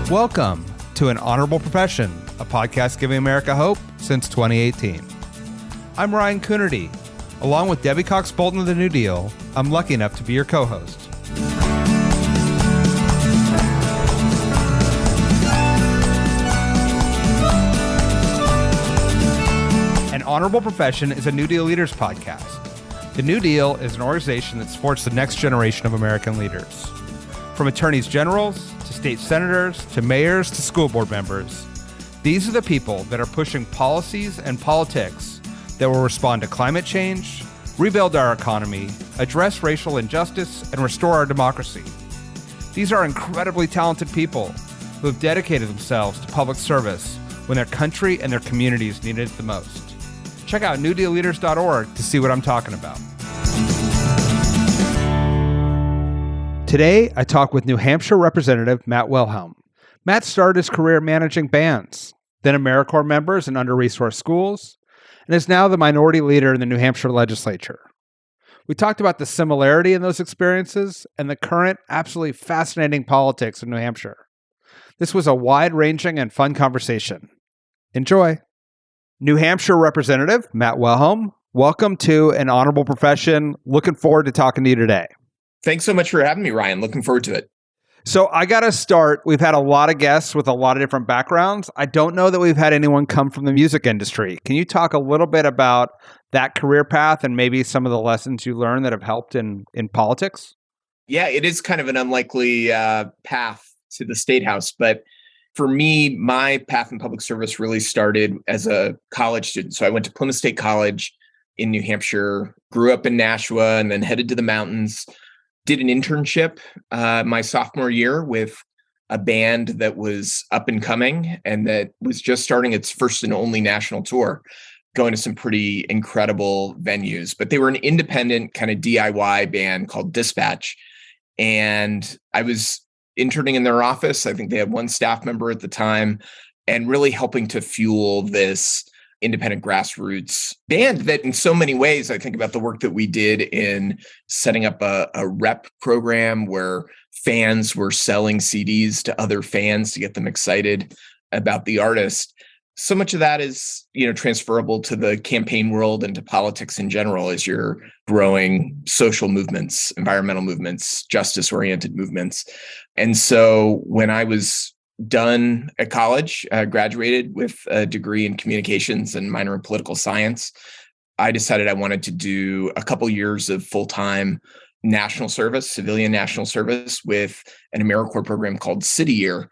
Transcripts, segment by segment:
Welcome to An Honorable Profession, a podcast giving America hope since 2018. I'm Ryan Coonerty. Along with Debbie Cox Bolton of the New Deal, I'm lucky enough to be your co-host. An Honorable Profession is a New Deal Leaders podcast. The New Deal is an organization that supports the next generation of American leaders. From attorneys generals, to state senators, to mayors, to school board members, these are the people that are pushing policies and politics that will respond to climate change, rebuild our economy, address racial injustice, and restore our democracy. These are incredibly talented people who have dedicated themselves to public service when their country and their communities needed it the most. Check out newdealleaders.org to see what I'm talking about. Today, I talk with New Hampshire Representative Matt Wilhelm. Matt started his career managing bands, then AmeriCorps members in under-resourced schools, and is now the minority leader in the New Hampshire legislature. We talked about the similarity in those experiences and the current, absolutely fascinating politics in New Hampshire. This was a wide-ranging and fun conversation. Enjoy. New Hampshire Representative Matt Wilhelm, welcome to An Honorable Profession. Looking forward to talking to you today. Thanks so much for having me, Ryan. Looking forward to it. So I got to start. We've had a lot of guests with a lot of different backgrounds. I don't know that we've had anyone come from the music industry. Can you talk a little bit about that career path and maybe some of the lessons you learned that have helped in politics? Yeah, it is kind of an unlikely path to the State House. But for me, my path in public service really started as a college student. So I went to Plymouth State College in New Hampshire, grew up in Nashua, and then headed to the mountains. Did an internship my sophomore year with a band that was up and coming and that was just starting its first and only national tour, going to some pretty incredible venues. But they were an independent kind of DIY band called Dispatch. And I was interning in their office. I think they had one staff member at the time, and really helping to fuel this independent grassroots band that in so many ways, I think about the work that we did in setting up a rep program where fans were selling CDs to other fans to get them excited about the artist. So much of that is, transferable to the campaign world and to politics in general as you're growing social movements, environmental movements, justice-oriented movements. And so when I was done at college, graduated with a degree in communications and minor in political science, I decided I wanted to do a couple years of full-time national service, civilian national service with an AmeriCorps program called City Year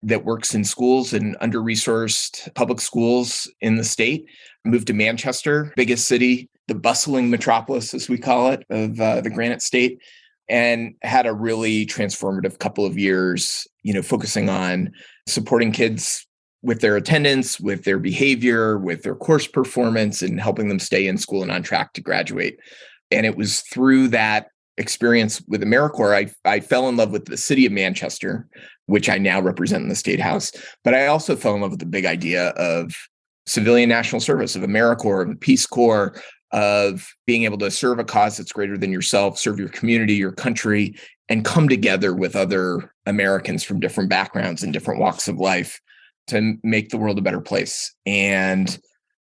that works in schools and under-resourced public schools in the state. I moved to Manchester, biggest city, the bustling metropolis, as we call it, of the Granite State, and had a really transformative couple of years, focusing on supporting kids with their attendance, with their behavior, with their course performance, and helping them stay in school and on track to graduate. And it was through that experience with AmeriCorps, I fell in love with the city of Manchester, which I now represent in the State House. But I also fell in love with the big idea of civilian national service, of AmeriCorps, of the Peace Corps, of being able to serve a cause that's greater than yourself, serve your community, your country, and come together with other Americans from different backgrounds and different walks of life to make the world a better place. And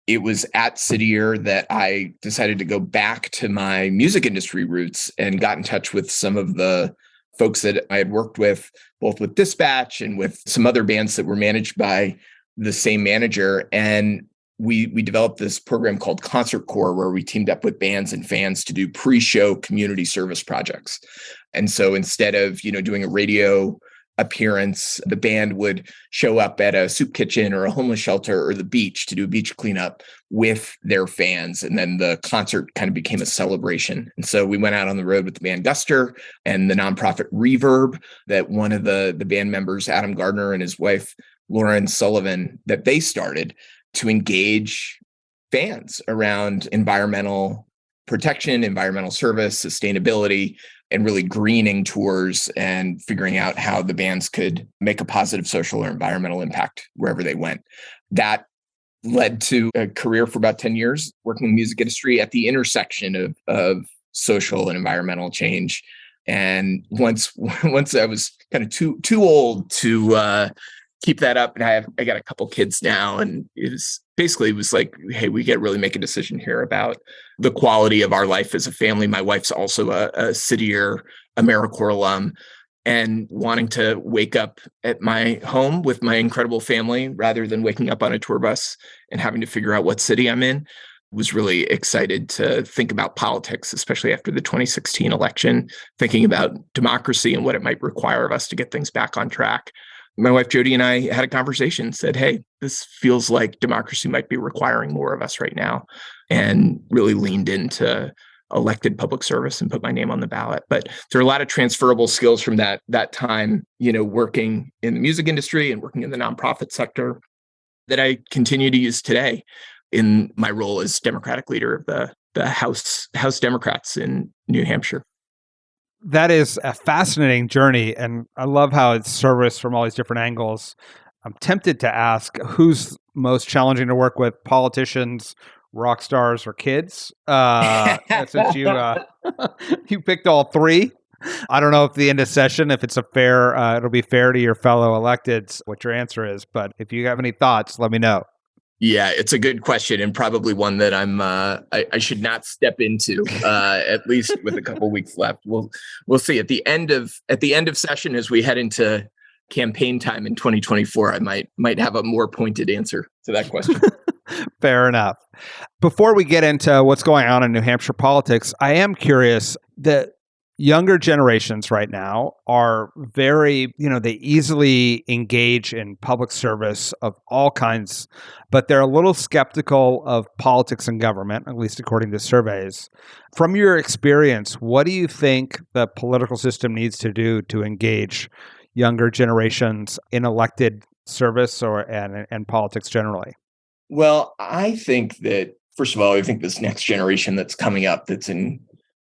it was at City Year that I decided to go back to my music industry roots and got in touch with some of the folks that I had worked with, both with Dispatch and with some other bands that were managed by the same manager. And we developed this program called Concert Corps, where we teamed up with bands and fans to do pre-show community service projects. And so instead of, doing a radio appearance, the band would show up at a soup kitchen or a homeless shelter or the beach to do a beach cleanup with their fans. And then the concert kind of became a celebration. And so we went out on the road with the band Guster and the nonprofit Reverb that one of the band members, Adam Gardner, and his wife, Lauren Sullivan, that they started to engage fans around environmental protection, environmental service, sustainability, and really greening tours and figuring out how the bands could make a positive social or environmental impact wherever they went. That led to a career for about 10 years working in the music industry at the intersection of social and environmental change. And once I was kind of too old to keep that up, and I got a couple kids now, and it was like, hey, we got to really make a decision here about the quality of our life as a family. My wife's also a city-year AmeriCorps alum, and wanting to wake up at my home with my incredible family rather than waking up on a tour bus and having to figure out what city I'm in. Was really excited to think about politics, especially after the 2016 election, thinking about democracy and what it might require of us to get things back on track. My wife, Jody, and I had a conversation, said, hey, this feels like democracy might be requiring more of us right now, and really leaned into elected public service and put my name on the ballot. But there are a lot of transferable skills from that time, working in the music industry and working in the nonprofit sector that I continue to use today in my role as Democratic leader of the House Democrats in New Hampshire. That is a fascinating journey, and I love how it's serviced from all these different angles. I'm tempted to ask, who's most challenging to work with, politicians, rock stars, or kids? Since you you picked all three. I don't know if the end of session, if it's it'll be fair to your fellow electeds what your answer is, but if you have any thoughts, let me know. Yeah, it's a good question, and probably one that I should not step into, at least with a couple weeks left. We'll see at the end of session, as we head into campaign time in 2024. I might have a more pointed answer to that question. Fair enough. Before we get into what's going on in New Hampshire politics, I am curious that younger generations right now are very, they easily engage in public service of all kinds, but they're a little skeptical of politics and government, at least according to surveys. From your experience, what do you think the political system needs to do to engage younger generations in elected service and politics generally? Well, I think that, first of all, I think this next generation that's coming up, that's in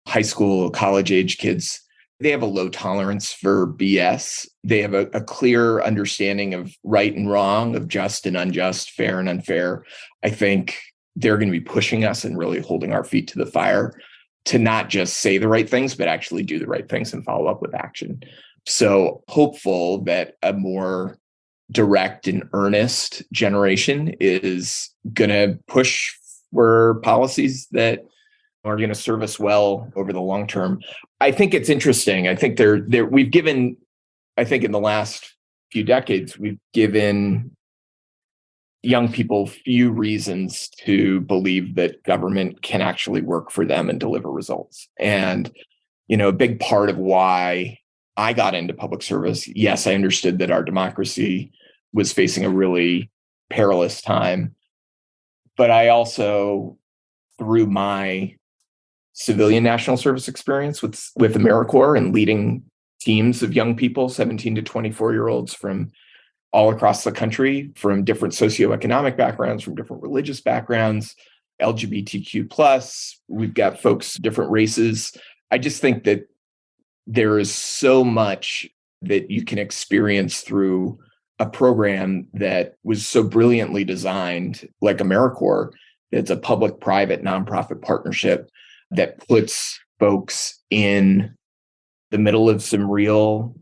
high school, college age kids, they have a low tolerance for BS. They have a clear understanding of right and wrong, of just and unjust, fair and unfair. I think they're going to be pushing us and really holding our feet to the fire to not just say the right things, but actually do the right things and follow up with action. So hopeful that a more direct and earnest generation is going to push for policies that are going to serve us well over the long term. I think it's interesting. I think we've given, I think in the last few decades, we've given young people few reasons to believe that government can actually work for them and deliver results. And, a big part of why I got into public service, yes, I understood that our democracy was facing a really perilous time, but I also, through my civilian national service experience with AmeriCorps and leading teams of young people, 17 to 24-year-olds from all across the country, from different socioeconomic backgrounds, from different religious backgrounds, LGBTQ+, we've got folks, different races. I just think that there is so much that you can experience through a program that was so brilliantly designed, like AmeriCorps. It's a public-private nonprofit partnership that puts folks in the middle of some real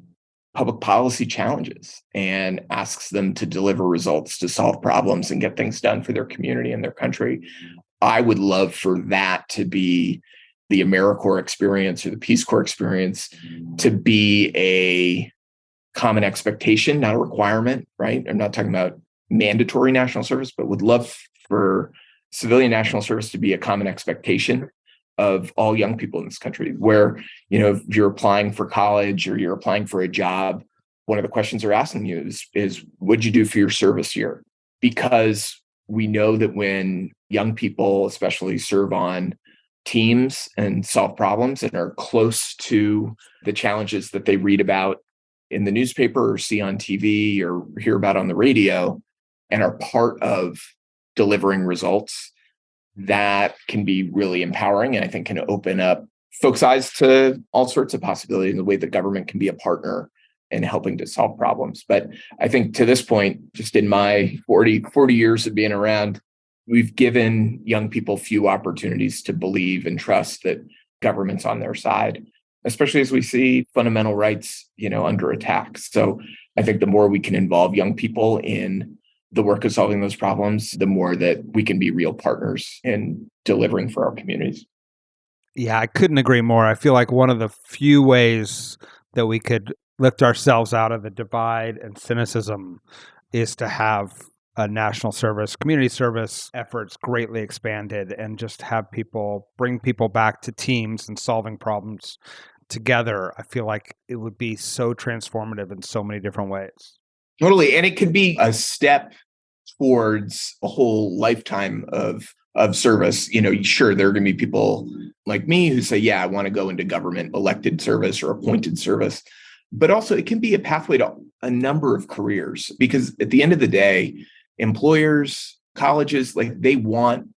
public policy challenges and asks them to deliver results, to solve problems and get things done for their community and their country. I would love for that to be the AmeriCorps experience or the Peace Corps experience, to be a common expectation, not a requirement, right? I'm not talking about mandatory national service, but would love for civilian national service to be a common expectation of all young people in this country, where, if you're applying for college or you're applying for a job, one of the questions they're asking you is what'd you do for your service year? Because we know that when young people especially serve on teams and solve problems and are close to the challenges that they read about in the newspaper or see on TV or hear about on the radio and are part of delivering results, that can be really empowering, and I think can open up folks' eyes to all sorts of possibilities in the way that government can be a partner in helping to solve problems. But I think to this point, just in my 40 years of being around, we've given young people few opportunities to believe and trust that government's on their side. especially as we see fundamental rights, under attack. So I think the more we can involve young people in the work of solving those problems, the more that we can be real partners in delivering for our communities. Yeah, I couldn't agree more. I feel like one of the few ways that we could lift ourselves out of the divide and cynicism is to have a national service, community service efforts greatly expanded, and just have people bring people back to teams and solving problems together. I feel like it would be so transformative in so many different ways. Totally. And it could be a step towards a whole lifetime of service. Sure, there are going to be people like me who say, yeah, I want to go into government elected service or appointed service. But also it can be a pathway to a number of careers, because at the end of the day, employers, colleges, like they want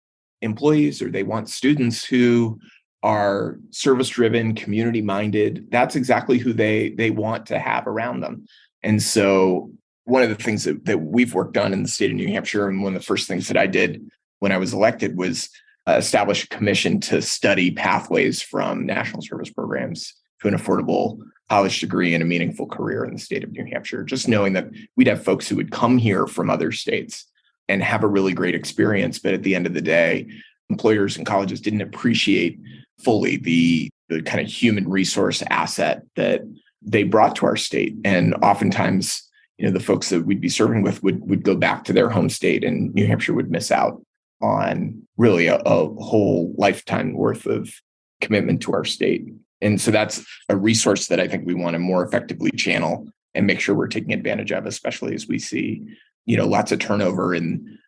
employees or they want students who are service-driven, community-minded. That's exactly who they want to have around them. And so one of the things that we've worked on in the state of New Hampshire, and one of the first things that I did when I was elected, was establish a commission to study pathways from national service programs to an affordable college degree and a meaningful career in the state of New Hampshire. Just knowing that we'd have folks who would come here from other states and have a really great experience, but at the end of the day, employers and colleges didn't appreciate fully the kind of human resource asset that they brought to our state. And oftentimes, the folks that we'd be serving with would go back to their home state, and New Hampshire would miss out on really a whole lifetime worth of commitment to our state. And so that's a resource that I think we want to more effectively channel and make sure we're taking advantage of, especially as we see, lots of turnover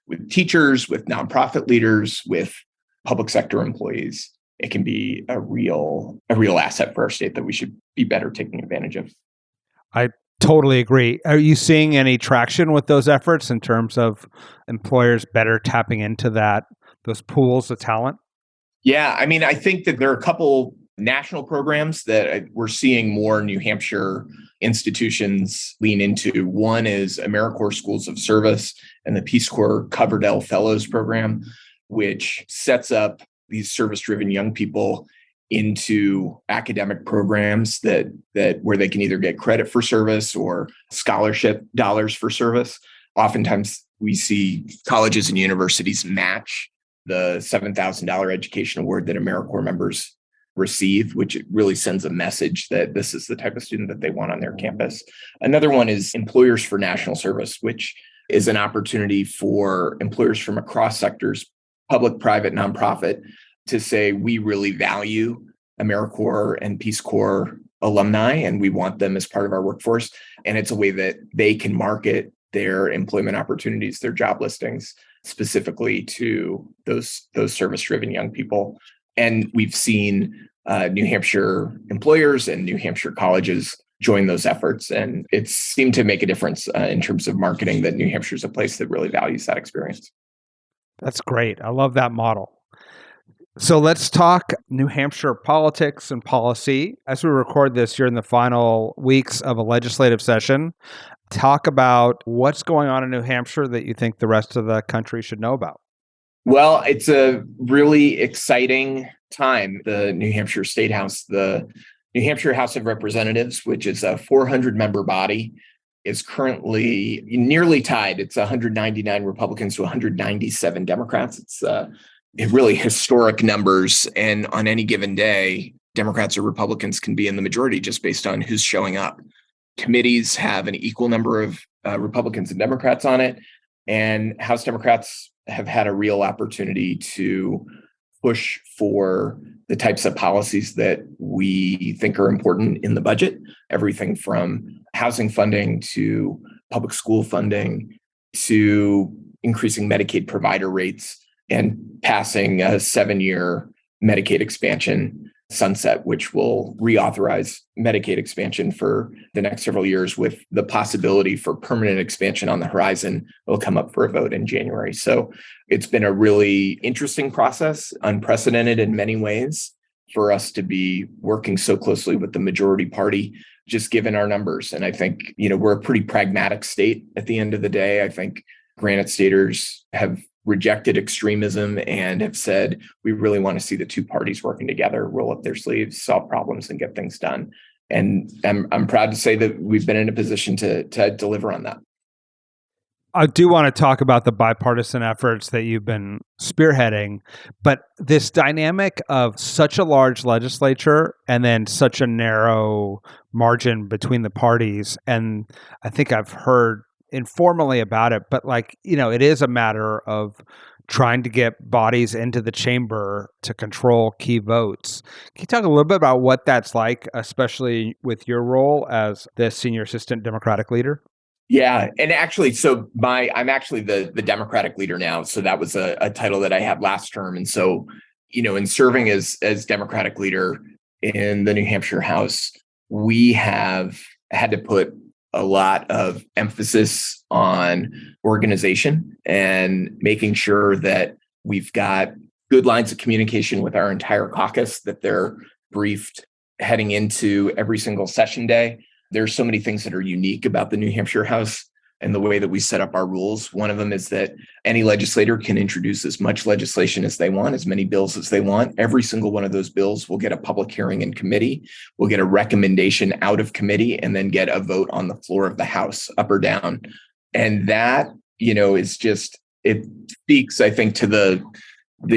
with teachers, with nonprofit leaders, with public sector employees. It can be a real asset for our state that we should be better taking advantage of. I totally agree. Are you seeing any traction with those efforts in terms of employers better tapping into those pools of talent? Yeah, I mean, I think that there are a couple national programs that we're seeing more New Hampshire institutions lean into. One is AmeriCorps Schools of Service and the Peace Corps Coverdell Fellows Program, which sets up these service-driven young people into academic programs that where they can either get credit for service or scholarship dollars for service. Oftentimes we see colleges and universities match the $7,000 education award that AmeriCorps members receive, which really sends a message that this is the type of student that they want on their campus. Another one is Employers for National Service, which is an opportunity for employers from across sectors, public, private, nonprofit, to say, we really value AmeriCorps and Peace Corps alumni, and we want them as part of our workforce. And it's a way that they can market their employment opportunities, their job listings, specifically to those service-driven young people. And we've seen New Hampshire employers and New Hampshire colleges join those efforts. And it seemed to make a difference in terms of marketing that New Hampshire is a place that really values that experience. That's great. I love that model. So let's talk New Hampshire politics and policy. As we record this, you're in the final weeks of a legislative session. Talk about what's going on in New Hampshire that you think the rest of the country should know about. Well, it's a really exciting time. The New Hampshire State House, the New Hampshire House of Representatives, which is a 400-member body, is currently nearly tied. It's 199 Republicans to 197 Democrats. It's really historic numbers. And on any given day, Democrats or Republicans can be in the majority just based on who's showing up. Committees have an equal number of Republicans and Democrats on it. And House Democrats have had a real opportunity to push for the types of policies that we think are important in the budget, everything from housing funding to public school funding to increasing Medicaid provider rates and passing a 7-year Medicaid expansion sunset, which will reauthorize Medicaid expansion for the next several years with the possibility for permanent expansion on the horizon. It'll come up for a vote in January. So it's been a really interesting process, unprecedented in many ways, for us to be working so closely with the majority party, just given our numbers. And I think, we're a pretty pragmatic state at the end of the day. I think Granite Staters have rejected extremism and have said, we really want to see the two parties working together, roll up their sleeves, solve problems, and get things done. And I'm proud to say that we've been in a position to deliver on that. I do want to talk about the bipartisan efforts that you've been spearheading, but this dynamic of such a large legislature and then such a narrow margin between the parties, and I think I've heard informally about it, but it is a matter of trying to get bodies into the chamber to control key votes. Can you talk a little bit about what that's like, especially with your role as the senior assistant Democratic leader? Yeah. And actually, I'm actually the Democratic leader now. So that was a title that I had last term. And so, in serving as Democratic leader in the New Hampshire House, we have had to put a lot of emphasis on organization and making sure that we've got good lines of communication with our entire caucus, that they're briefed heading into every single session day. There's so many things that are unique about the New Hampshire House and the way that we set up our rules. One of them is that any legislator can introduce as much legislation as they want, as many bills as they want. Every single one of those bills will get a public hearing in committee, will get a recommendation out of committee, and then get a vote on the floor of the House, up or down. And that, is just, it speaks, I think, to the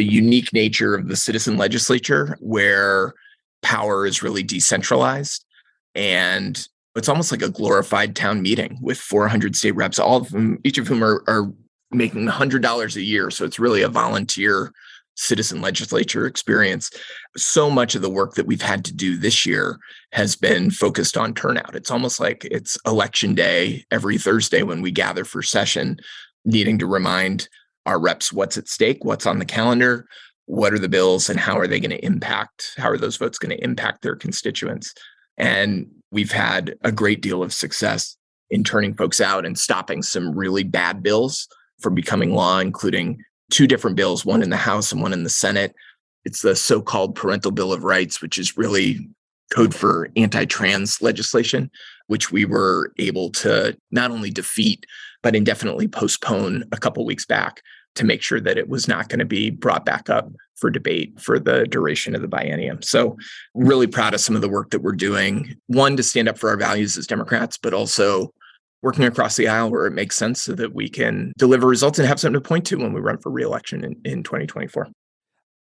unique nature of the citizen legislature, where power is really decentralized. And it's almost like a glorified town meeting with 400 state reps, all of them, each of whom are making $100 a year. So it's really a volunteer citizen legislature experience. So much of the work that we've had to do this year has been focused on turnout. It's almost like it's election day every Thursday when we gather for session, needing to remind our reps what's at stake, what's on the calendar, what are the bills, and how are they going to impact, how are those votes going to impact their constituents. And we've had a great deal of success in turning folks out and stopping some really bad bills from becoming law, including 2 different bills, one in the House and one in the Senate. It's the so-called Parental Bill of Rights, which is really code for anti-trans legislation, which we were able to not only defeat, but indefinitely postpone a couple weeks back to make sure that it was not going to be brought back up for debate for the duration of the biennium. So really proud of some of the work that we're doing, one, to stand up for our values as Democrats, but also working across the aisle where it makes sense so that we can deliver results and have something to point to when we run for re-election in 2024.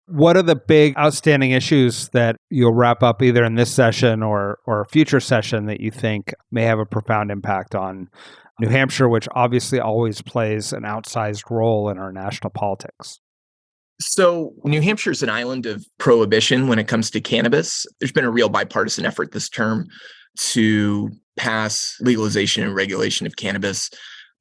What are the big outstanding issues that you'll wrap up either in this session or a future session that you think may have a profound impact on New Hampshire, which obviously always plays an outsized role in our national politics? So New Hampshire is an island of prohibition when it comes to cannabis. There's been a real bipartisan effort this term to pass legalization and regulation of cannabis.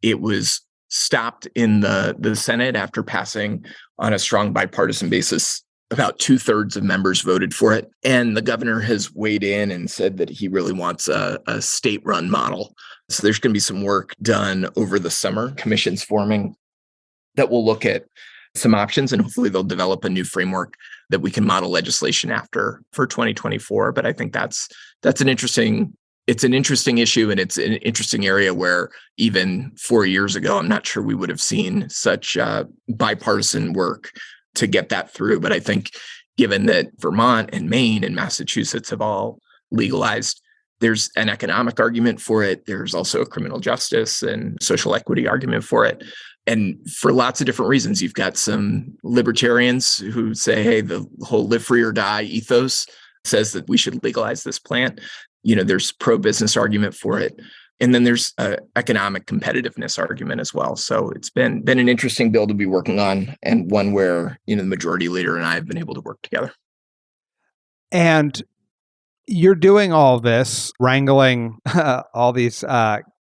It was stopped in the Senate after passing on a strong bipartisan basis. About 2/3 of members voted for it. And the governor has weighed in and said that he really wants a state-run model. So there's going to be some work done over the summer, commissions forming that will look at some options, and hopefully they'll develop a new framework that we can model legislation after for 2024. But I think that's an interesting issue, and it's an interesting area where even 4 years ago, I'm not sure we would have seen such bipartisan work to get that through. But I think given that Vermont and Maine and Massachusetts have all legalized, there's an economic argument for it. There's also a criminal justice and social equity argument for it. And for lots of different reasons, you've got some libertarians who say, hey, the whole live free or die ethos says that we should legalize this plant. There's pro-business argument for it. And then there's an economic competitiveness argument as well. So it's been an interesting bill to be working on, and one where, the majority leader and I have been able to work together. And you're doing all this, wrangling all these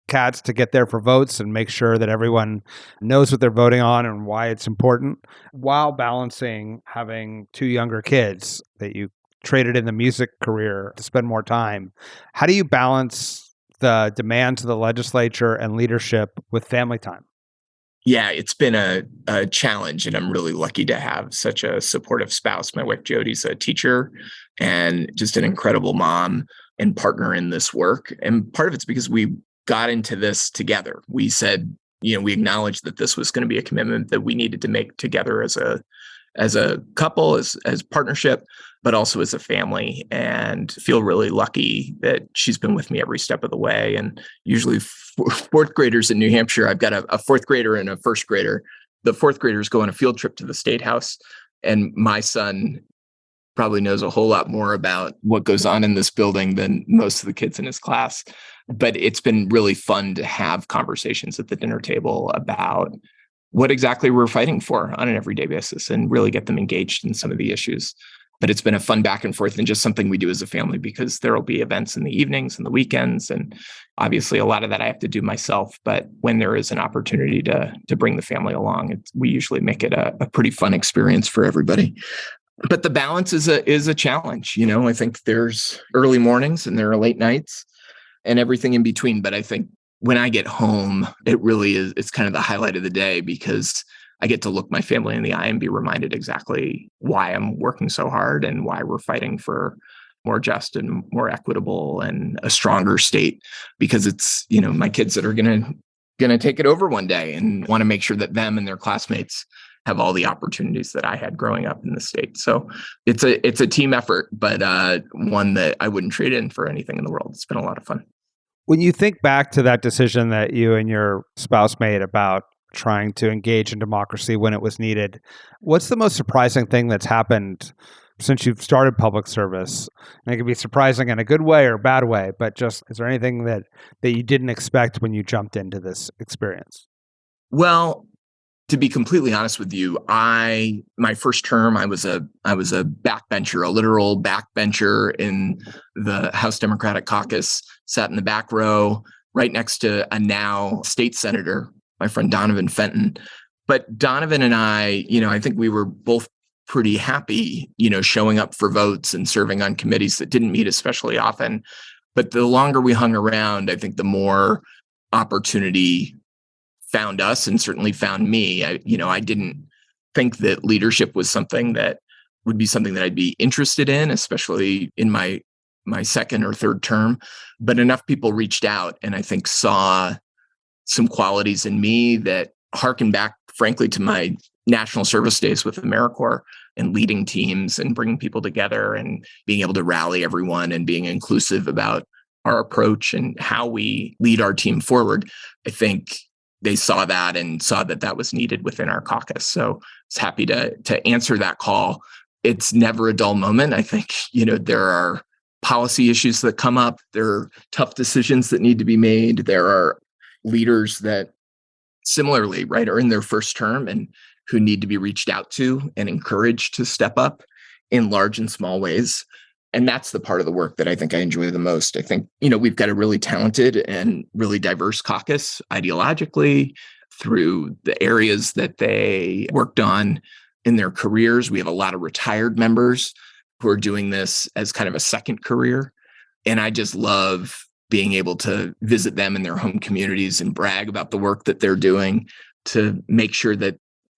cats to get there for votes and make sure that everyone knows what they're voting on and why it's important, while balancing having 2 younger kids that you traded in the music career to spend more time. How do you balance the demands of the legislature and leadership with family time? Yeah, it's been a challenge, and I'm really lucky to have such a supportive spouse. My wife, Jody's a teacher and just an incredible mom and partner in this work. And part of it's because we got into this together. We said, we acknowledged that this was going to be a commitment that we needed to make together as a couple, as partnership, but also as a family, and feel really lucky that she's been with me every step of the way. And usually fourth graders in New Hampshire, I've got a fourth grader and a first grader. The fourth graders go on a field trip to the State House, and my son probably knows a whole lot more about what goes on in this building than most of the kids in his class. But it's been really fun to have conversations at the dinner table about what exactly we're fighting for on an everyday basis and really get them engaged in some of the issues. But it's been a fun back and forth and just something we do as a family, because there will be events in the evenings and the weekends. And obviously a lot of that I have to do myself. But when there is an opportunity to bring the family along, we usually make it a pretty fun experience for everybody. But the balance is a challenge. I think there's early mornings and there are late nights and everything in between. But I think when I get home, it really is, it's kind of the highlight of the day, because I get to look my family in the eye and be reminded exactly why I'm working so hard and why we're fighting for more just and more equitable and a stronger state, because it's, my kids that are going to take it over one day, and want to make sure that them and their classmates have all the opportunities that I had growing up in the state. So it's a team effort, but one that I wouldn't trade in for anything in the world. It's been a lot of fun. When you think back to that decision that you and your spouse made about trying to engage in democracy when it was needed, what's the most surprising thing that's happened since you've started public service? And it can be surprising in a good way or a bad way, but just, is there anything that you didn't expect when you jumped into this experience? Well, to be completely honest with you, my first term, I was a backbencher, a literal backbencher in the House Democratic Caucus, sat in the back row right next to a now state senator, my friend Donovan Fenton. But Donovan and I think we were both pretty happy, showing up for votes and serving on committees that didn't meet especially often. But the longer we hung around, I think the more opportunity found us, and certainly found me. I didn't think that leadership was something that would be something that I'd be interested in, especially in my second or third term. But enough people reached out, and I think saw some qualities in me that harken back, frankly, to my national service days with AmeriCorps and leading teams and bringing people together and being able to rally everyone and being inclusive about our approach and how we lead our team forward. I think they saw that and saw that that was needed within our caucus. So I was happy to answer that call. It's never a dull moment. I think, there are policy issues that come up. There are tough decisions that need to be made. There are leaders that similarly, right, are in their first term and who need to be reached out to and encouraged to step up in large and small ways. And that's the part of the work that I think I enjoy the most. I think, we've got a really talented and really diverse caucus ideologically through the areas that they worked on in their careers. We have a lot of retired members who are doing this as kind of a second career. And I just love being able to visit them in their home communities and brag about the work that they're doing to make sure that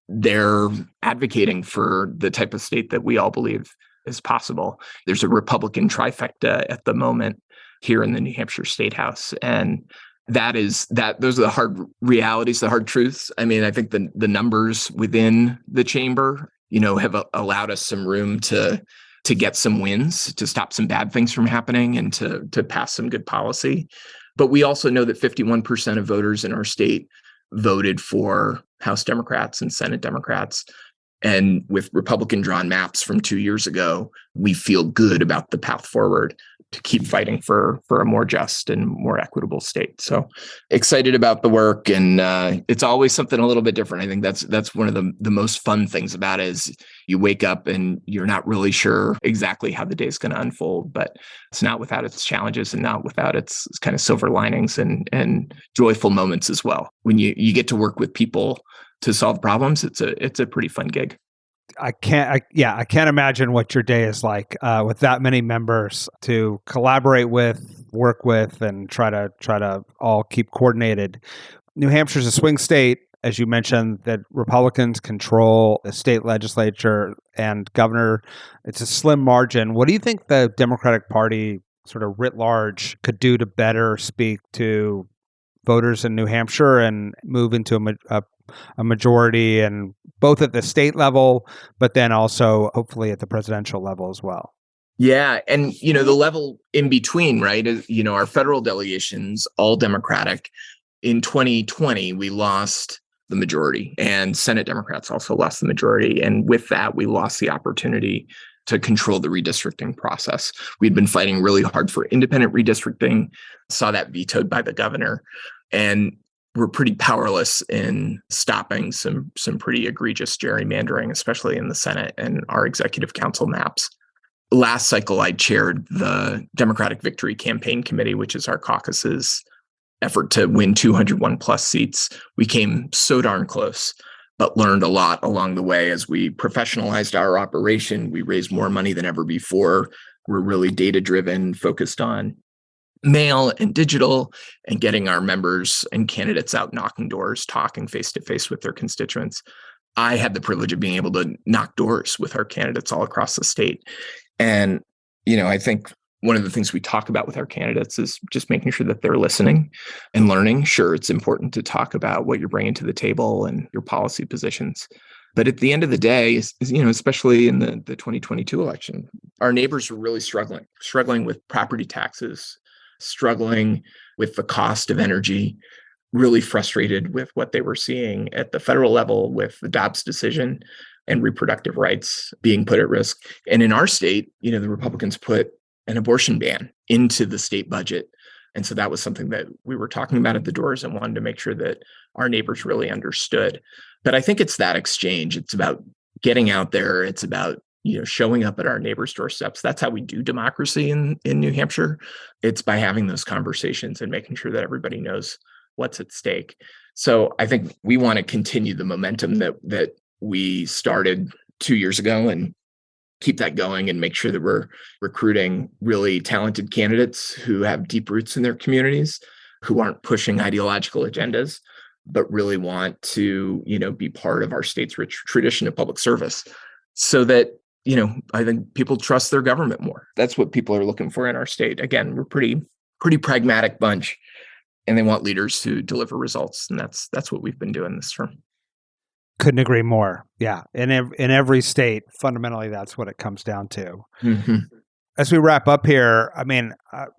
they're advocating for the type of state that we all believe is possible. There's a Republican trifecta at the moment here in the New Hampshire State House. And those are the hard realities, the hard truths. I mean, I think the numbers within the chamber, have allowed us some room to get some wins, to stop some bad things from happening and to pass some good policy. But we also know that 51% of voters in our state voted for House Democrats and Senate Democrats. And with Republican drawn maps from 2 years ago, we feel good about the path forward to keep fighting for a more just and more equitable state. So excited about the work. And it's always something a little bit different. I think that's one of the most fun things about it is you wake up and you're not really sure exactly how the day is going to unfold, but it's not without its challenges and not without its kind of silver linings and joyful moments as well. When you get to work with people to solve problems, it's a pretty fun gig. I can't imagine what your day is like with that many members to collaborate with, work with, and try to all keep coordinated. New Hampshire's a swing state, as you mentioned, that Republicans control the state legislature and governor. It's a slim margin. What do you think the Democratic Party, sort of writ large, could do to better speak to voters in New Hampshire and move into a majority, and both at the state level, but then also hopefully at the presidential level as well. Yeah. And, the level in between, right, is, our federal delegations, all Democratic. In 2020, we lost the majority, and Senate Democrats also lost the majority. And with that, we lost the opportunity to control the redistricting process. We'd been fighting really hard for independent redistricting, saw that vetoed by the governor, and we're pretty powerless in stopping some pretty egregious gerrymandering, especially in the Senate and our executive council maps. Last cycle, I chaired the Democratic Victory Campaign Committee, which is our caucuses effort to win 201 plus seats. We came so darn close, but learned a lot along the way as we professionalized our operation. We raised more money than ever before. We're really data-driven, focused on mail and digital, and getting our members and candidates out knocking doors, talking face-to-face with their constituents. I had the privilege of being able to knock doors with our candidates all across the state. And, I think one of the things we talk about with our candidates is just making sure that they're listening and learning. Sure, it's important to talk about what you're bringing to the table and your policy positions. But at the end of the day, especially in the 2022 election, our neighbors were really struggling with property taxes, struggling with the cost of energy, really frustrated with what they were seeing at the federal level with the Dobbs decision and reproductive rights being put at risk. And in our state, the Republicans put an abortion ban into the state budget. And so that was something that we were talking about at the doors and wanted to make sure that our neighbors really understood. But I think it's that exchange. It's about getting out there. It's about, showing up at our neighbors' doorsteps. That's how we do democracy in New Hampshire. It's by having those conversations and making sure that everybody knows what's at stake. So I think we want to continue the momentum that we started 2 years ago and keep that going and make sure that we're recruiting really talented candidates who have deep roots in their communities, who aren't pushing ideological agendas, but really want to, be part of our state's rich tradition of public service so that, I think people trust their government more. That's what people are looking for in our state. Again, we're pretty pragmatic bunch, and they want leaders who deliver results. And that's what we've been doing this term. Couldn't agree more. Yeah. In every state, fundamentally, that's what it comes down to. Mm-hmm. As we wrap up here,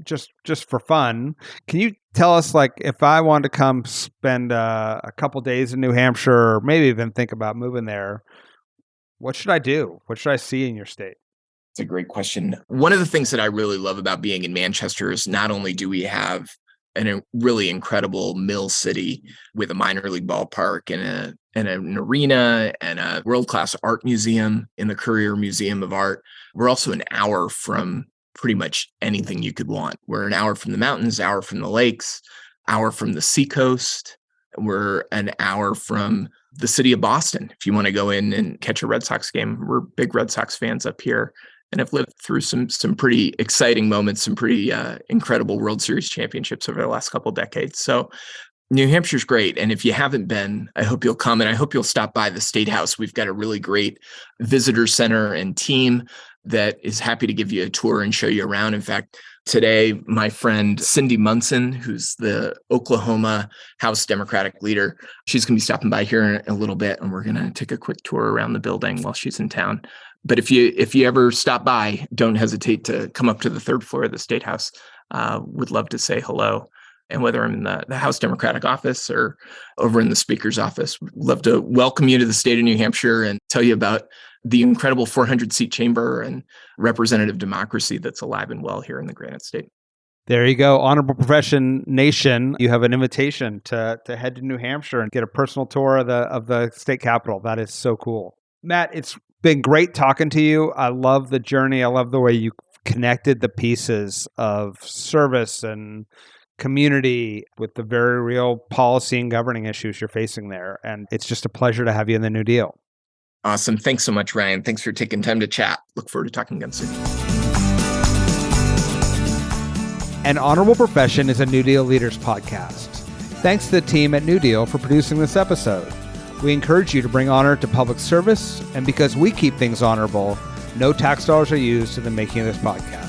just for fun, can you tell us, if I wanted to come spend a couple days in New Hampshire, or maybe even think about moving there, what should I do? What should I see in your state? It's a great question. One of the things that I really love about being in Manchester is not only do we have a really incredible mill city with a minor league ballpark and an arena and a world-class art museum in the Currier Museum of Art. We're also an hour from pretty much anything you could want. We're an hour from the mountains, hour from the lakes, hour from the seacoast. We're an hour from the city of Boston. If you want to go in and catch a Red Sox game, we're big Red Sox fans up here and have lived through some pretty exciting moments, some pretty incredible World Series championships over the last couple of decades. So New Hampshire's great. And if you haven't been, I hope you'll come, and I hope you'll stop by the State House. We've got a really great visitor center and team that is happy to give you a tour and show you around. In fact, today, my friend Cindy Munson, who's the Oklahoma House Democratic leader, she's going to be stopping by here in a little bit, and we're going to take a quick tour around the building while she's in town. But if you ever stop by, don't hesitate to come up to the third floor of the State House. Would love to say hello. And whether I'm in the House Democratic office or over in the Speaker's office, we'd love to welcome you to the state of New Hampshire and tell you about the incredible 400-seat chamber and representative democracy that's alive and well here in the Granite State. There you go. Honorable Profession Nation, you have an invitation to head to New Hampshire and get a personal tour of the state capitol. That is so cool. Matt, it's been great talking to you. I love the journey. I love the way you connected the pieces of service and community with the very real policy and governing issues you're facing there. And it's just a pleasure to have you in the New Deal. Awesome. Thanks so much, Ryan. Thanks for taking time to chat. Look forward to talking again soon. An Honorable Profession is a New Deal Leaders podcast. Thanks to the team at New Deal for producing this episode. We encourage you to bring honor to public service, and because we keep things honorable, no tax dollars are used in the making of this podcast.